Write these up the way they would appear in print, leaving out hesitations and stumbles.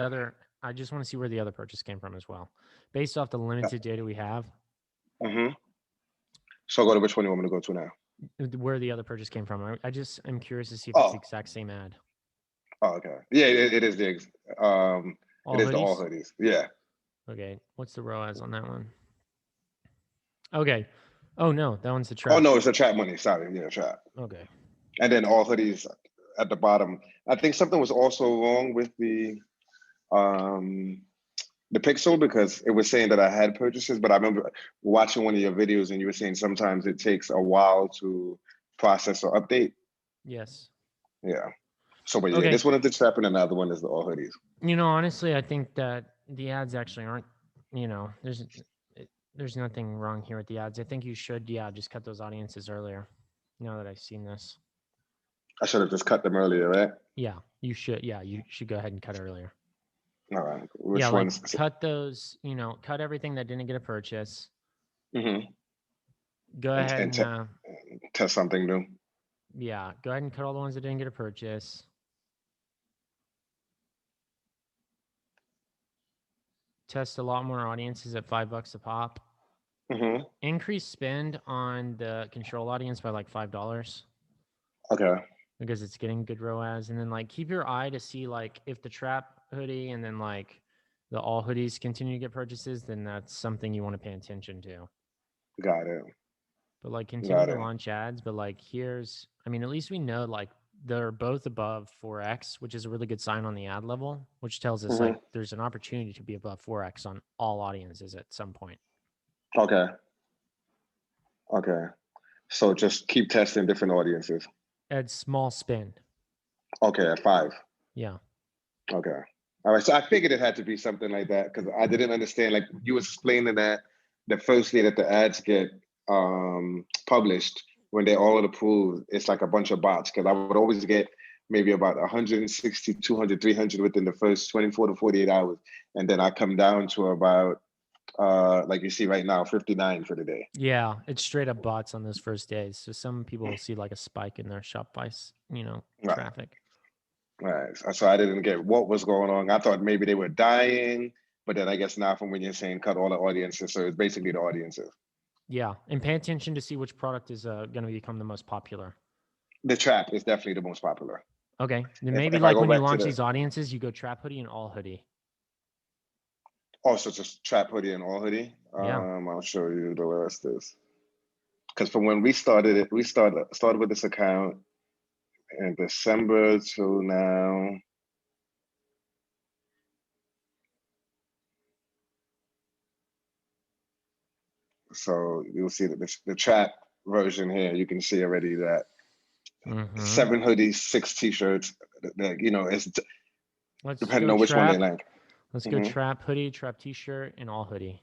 other, I just want to see where the other purchase came from as well. Based off the limited data we have, Mm-hmm. So go to which one you want me to go to now? where the other purchase came from. I just am curious to see if it's the Oh, exact same ad. oh, okay. Yeah, it is it All is the all hoodies? hoodies. Yeah. Okay. What's the ROAS on that one? Okay. Oh no, that one's the Oh trap. no, it's a trap money. Sorry, yeah, trap. Okay. And then all hoodies at the bottom. I think something was also wrong with um the pixel because it was saying that I had purchases, but I remember watching one of your videos and you were saying sometimes it takes a while to process or update. Yes. Yeah. So, but yeah, Okay. this one is the trap and another one is the all hoodies. Honestly, I think that the ads actually aren't, there's nothing wrong here with the ads. I think you should, yeah, just cut those audiences earlier. Now that I've seen this. I should have just cut them earlier, right? Yeah, you should. Yeah, you should go ahead and cut earlier. All right. Yeah, Which like ones? cut those, cut everything that didn't get a purchase. Mm-hmm. Go ahead And and, test something new. yeah, go ahead and cut all the ones that didn't get a purchase. Test a lot more audiences at $5 a pop. Mm-hmm. Increase spend on the control audience by like $5 Okay. because it's getting good ROAS. And then like keep your eye to see like if the trap hoodie and then like the all hoodies continue to get purchases, then that's something you want to pay attention to. Got it. But like continue Got to it. launch ads. But like I mean, at least we know like they're both above 4x, which is a really good sign on the ad level, which tells us like Mm-hmm. there's an opportunity to be above 4x on all audiences at some point. Okay. Okay. So just keep testing different audiences. At small spend. Okay, at five. Yeah. Okay. All right. So I figured it had to be something like that because I didn't understand. Like you was explaining that the first day that the ads get published, when they're all approved, it's like a bunch of bots. Because I would always get maybe about 160, 200, 300 within the first 24 to 48 hours. And then I come down to about, like you see right now, 59 for the day. Yeah, it's straight up bots on those first days. So some people will see like a spike in their Shopify, Right. traffic. Right. So I didn't get what was going on. I thought maybe they were dying, but then I guess now from when you're saying cut all the audiences, so it's basically the audiences. Yeah, and pay attention to see which product is going to become the most popular. The trap is definitely the most popular. Okay, then maybe If I like go when you back to launch the these audiences, you go trap hoodie and all hoodie. also just trap hoodie and all hoodie, Yeah. I'll show you the rest is because from when we started it, we started with this account in December to now. So you'll see that the trap version here, you can see already that Mm-hmm. 7 hoodies, 6 t-shirts. That it's Let's depending go on which one they trap. like. Let's go Mm-hmm. trap hoodie, trap t-shirt, and all hoodie.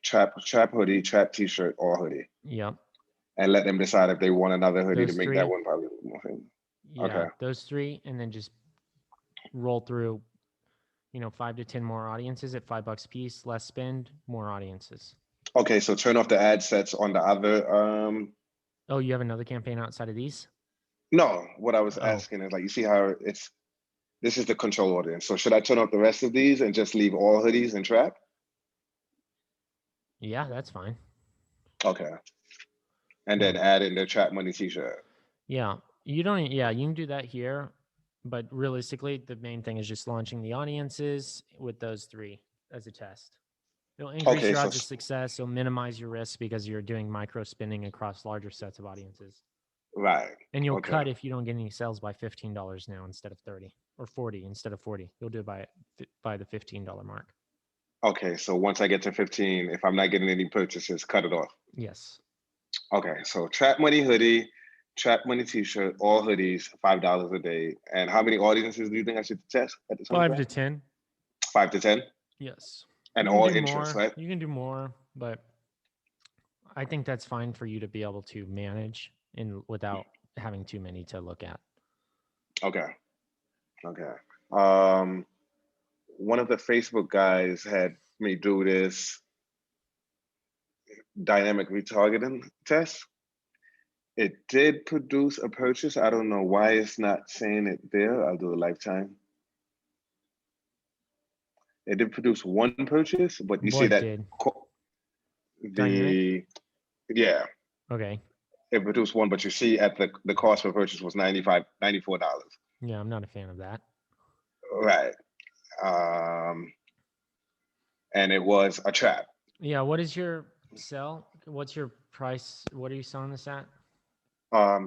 Trap hoodie, trap t-shirt, all hoodie, Yep. and let them decide if they want another hoodie to Those make that three. one probably more famous. Yeah, Okay. those three, and then just roll through, 5 to 10 more audiences at $5 a piece, less spend, more audiences. Okay, so turn off the ad sets on the other. Oh, you have another campaign outside of these? No, what I was Oh, asking is like you see how it's this is the control audience. So should I turn off the rest of these and just leave all hoodies and trap? yeah, that's fine. Okay, and Yeah. then add in the trap money t-shirt. Yeah. You don't, yeah, you can do that here. But realistically, the main thing is just launching the audiences with those three as a test. It'll increase Okay, your so odds of success. It'll minimize your risk because you're doing micro spending across larger sets of audiences. right. And you'll Okay. cut if you don't get any sales by $15 now instead of 30 or 40 instead of 40. You'll do it by the $15 mark. Okay, so once I get to 15, if I'm not getting any purchases, cut it off. Yes. Okay, so trap money hoodie, trap money t-shirt, all hoodies, $5 a day. And how many audiences do you think I should test at the same 5 to time? 10. 5 to 10, Yes. and You can all do interests, more. right? You can do more, but I think that's fine for you to be able to manage in without having too many to look at. Okay, okay. Um, One of the Facebook guys had me do this dynamic retargeting test. It did produce a purchase. I don't know why it's not saying it there. I'll do a lifetime. It did produce one purchase, but you see What that did? Dynamic? the yeah, Okay. it produced one, but you see at the cost per purchase was $94. Yeah, I'm not a fan of that. Right. Um, and it was a trap. Yeah, what is your sell? What's your price? What are you selling this at?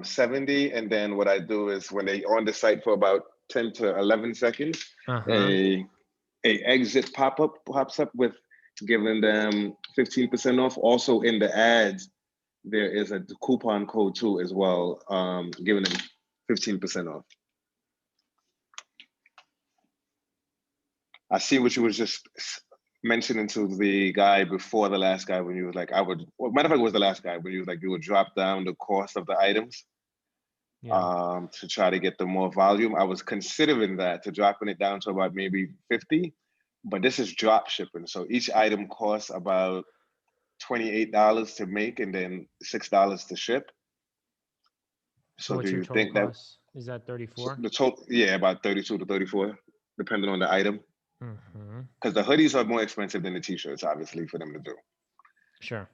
70, and then what I do is when they on the site for about 10 to 11 seconds, Uh-huh. a exit pop-up pops up with giving them 15% off. Also in the ads, there is a coupon code too as well, giving them 15% off. I see what you was just mentioning to the guy before the last guy when you was like, I would, well, matter of fact, it was the last guy when you was like, you would drop down the cost of the items Yeah. to try to get the more volume. I was considering that to dropping it down to about maybe 50, but this is drop shipping. So each item costs about $28 to make and then $6 to ship. So So do what's your you total think that cost? Is that 34? the total, yeah, about 32 to 34, depending on the item? Mm-hmm. Because the hoodies are more expensive than the t-shirts, obviously, for them to do. Sure.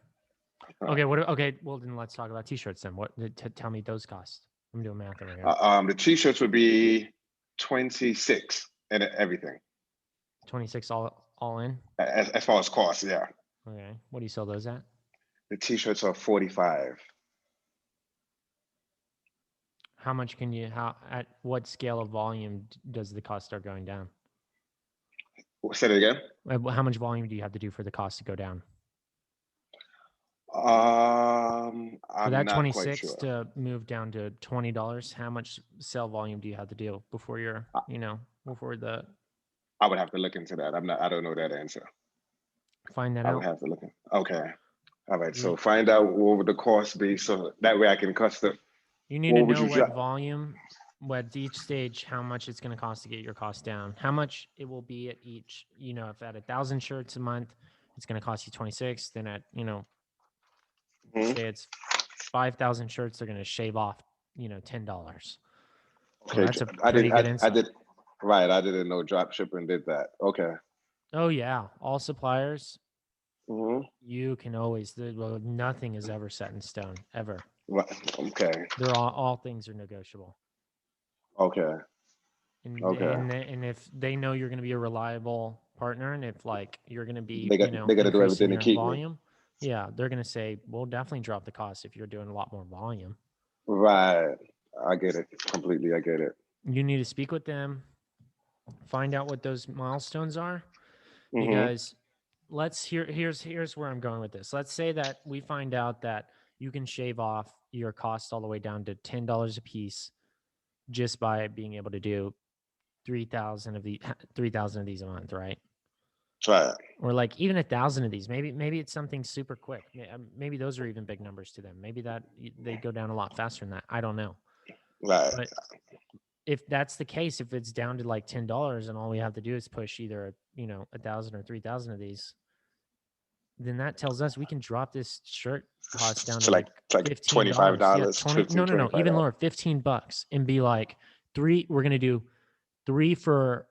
Uh, Okay, okay, well then let's talk about t-shirts then. What tell me those costs. I'm doing math over here. the t-shirts would be 26 and everything. 26 all in? As far as cost, yeah. Okay. What do you sell those at? The t-shirts are 45. How much can you at what scale of volume does the cost start going down? Say it again. How much volume do you have to do for the cost to go down? For I'm that not quite 26 sure. to move down to $20, how much sell volume do you have to do before you're, I, before the I would have to look into that. I don't know that answer. find that I would out? have to look in. Okay. All right. So You find out what would the cost be so that way I can custom. you need to What would know you what drop? volume, what each stage, how much it's going to cost to get your cost down, how much it will be at each, if at 1,000 shirts a month, it's going to cost you 26. Then at, Mhm. say it's 5,000 shirts, they're going to shave off, $10. Well, Okay. that's a I pretty didn't, good I insight. did, right. I didn't know drop shipping did that. Okay. Oh yeah, all suppliers, Hmm. you can always, well, nothing is ever set in stone, ever. Right. Okay. They're all things are negotiable. Okay. Okay. And if they know you're going to be a reliable partner, and if like you're going to be, They got to do increasing everything to your keep me. volume, yeah, they're going to say, we'll definitely drop the cost if you're doing a lot more volume. Right. I get it completely. I get it. You need to speak with them, find out what those milestones are, Hmm. because here's where I'm going with this. Let's say that we find out that you can shave off your cost all the way down to $10 a piece just by being able to do 3,000 of the 3,000 of these a month, right? Right. Or like even 1,000 of these. Maybe it's something super quick. Maybe those are even big numbers to them. Maybe that they go down a lot faster than that. I don't know. Right. But if that's the case, if it's down to like $10 and all we have to do is push either 1,000 or 3,000 of these, then that tells us we can drop this shirt cost down to like To like $15. Yeah, 20. 15, No, $25. even lower, $15, and be like three. We're gonna do three for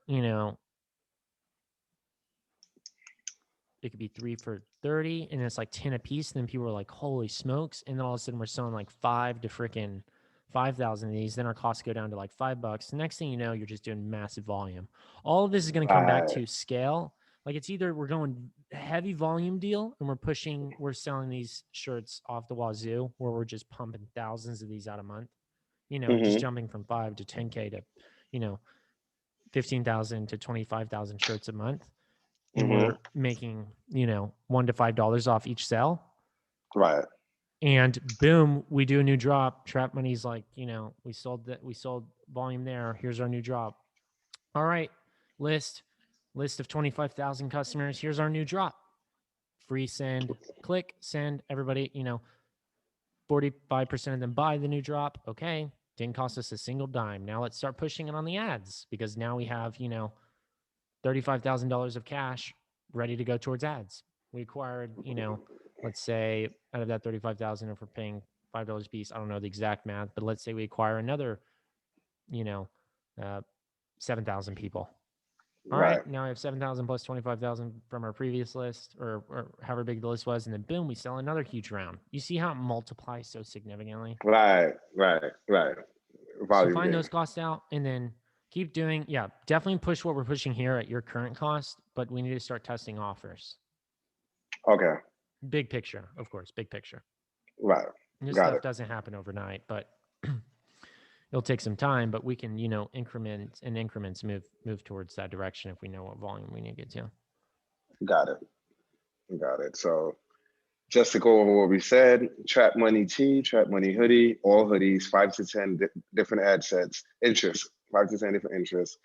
it could be 3 for 30, and it's like 10 a piece. And then people are like, holy smokes! And then all of a sudden we're selling like 5 to freaking 5,000 of these. Then our costs go down to like $5. Next thing you know, you're just doing massive volume. All of this is going to come back Right. to scale. Like it's either we're going heavy volume deal and we're selling these shirts off the wazoo, where we're just pumping thousands of these out a month, just Hmm. jumping from 5 to 10K to, 15,000 to 25,000 shirts a month. And Hmm. we're making, $1 to $5 off each sale. Right. And boom, we do a new drop. Trap Money's like, we sold volume there. Here's our new drop. All right, list of 25,000 customers. Here's our new drop. Free send, click, send. Everybody, 45% of them buy the new drop. Okay, didn't cost us a single dime. Now let's start pushing it on the ads, because now we have, $35,000 of cash ready to go towards ads. We acquired, let's say out of that 35,000, if we're paying $5 a piece, I don't know the exact math, but let's say we acquire another, you know, 7,000 people. All Right. right, now we have 7,000 plus 25,000 from our previous list, or however big the list was, and then boom, we sell another huge round. You see how it multiplies so significantly? Right. So Volume find game. those costs out and then keep doing, definitely push what we're pushing here at your current cost, but we need to start testing offers. Okay. Big picture, of course, big picture. Right. This Got stuff it. doesn't happen overnight, but it'll take some time, but we can, increments move towards that direction if we know what volume we need to get to. Got it. So just to go over what we said, Trap Money Tee, Trap Money Hoodie, all hoodies, 5 to 10 different ad sets, interest, 5 to 10 different interests.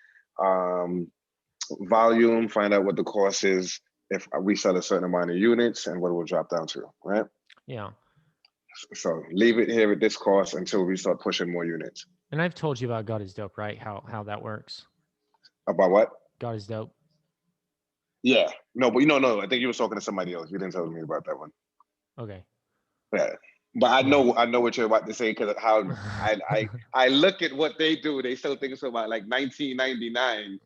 Volume, find out what the cost is if we sell a certain amount of units and what it will drop down to, right? Yeah. So leave it here at this cost until we start pushing more units. And I've told you about God is Dope, right? How that works. About what? God is Dope. Yeah. No, but no. I think you were talking to somebody else. You didn't tell me about that one. Okay. Yeah. But I know what you're about to say because how I look at what they do. They sell things for about like $19.99,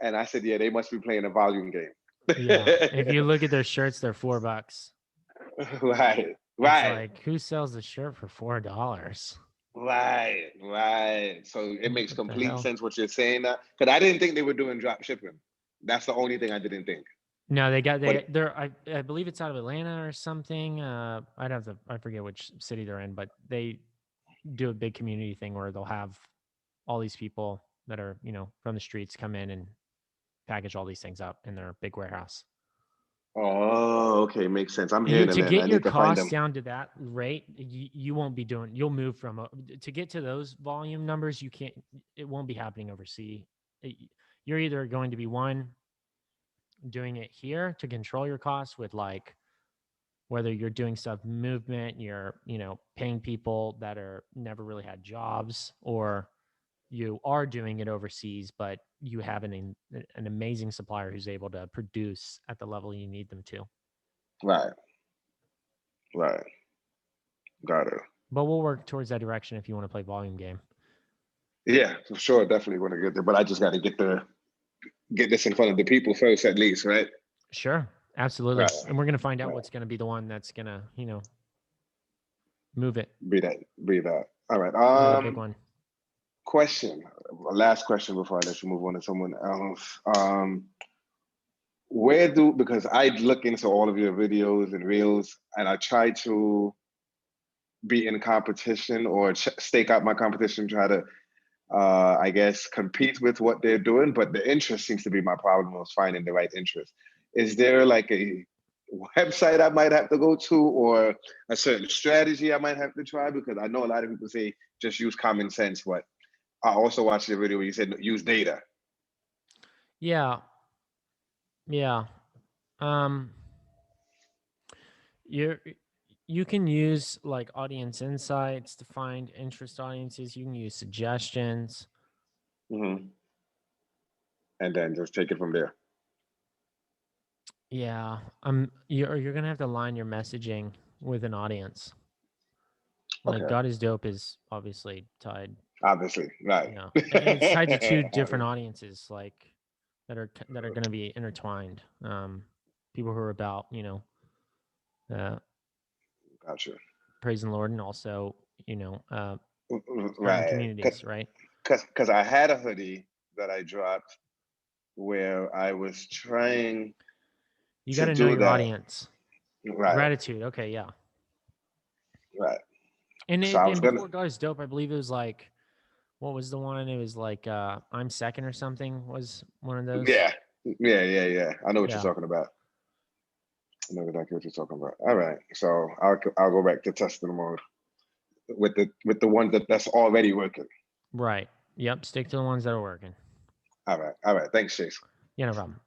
and I said, yeah, they must be playing a volume game. Yeah. If you look at their shirts, they're $4. Right. It's like, who sells a shirt for $4? Right. So it makes What the complete hell? sense what you're saying now. Because I didn't think they were doing drop shipping. That's the only thing I didn't think. No, I believe it's out of Atlanta or something. I forget which city they're in, but they do a big community thing where they'll have all these people that are, from the streets come in and package all these things up in their big warehouse. Oh, okay, makes sense. I'm hearing To it. get I your need to find costs them. down to that rate, you won't be doing. You'll move from to get to those volume numbers. You can't. It won't be happening overseas. You're either going to be doing it here to control your costs with like whether you're doing stuff movement, you're paying people that are never really had jobs, or you are doing it overseas, but you have an amazing supplier who's able to produce at the level you need them to. Right. Got it. But we'll work towards that direction if you want to play volume game. Yeah, for sure. Definitely want to get there, but I just got to get this in front of the people first, at least, right? Sure, absolutely. Right. And we're gonna find out what's gonna be the one that's gonna, move it. Be that. All right. The big one. Question. Last question before I let you move on to someone else. Because I look into all of your videos and reels, and I try to be in competition or stake out my competition, try to I guess compete with what they're doing, but the interest seems to be my problem was finding the right interest. Is there like a website I might have to go to or a certain strategy I might have to try? Because I know a lot of people say just use common sense, but I also watched the video where you said use data. Yeah. You can use like audience insights to find interest audiences. You can use suggestions. Mm-hmm. And then just take it from there. Yeah. You're gonna have to align your messaging with an audience. Like Okay. God is Dope is obviously tied. Obviously, right. Yeah. It's tied to two different audiences, like that are going to be intertwined. People who are about, Gotcha. praising the Lord, and also, Right. communities, right? Because I had a hoodie that I dropped where I was trying You got to to know do your that. audience. Right. Gratitude. Okay. Yeah. Right. And So I was before gonna. God is Dope, I believe it was like, what was the one? It was like, I'm Second or something was one of those. Yeah. I know what you're Yeah. talking about. I know exactly what you're talking about. All right. So I'll go back to testing mode with the ones that's already working. Right. Yep. Stick to the ones that are working. All right. Thanks, Chase. Yeah, no problem.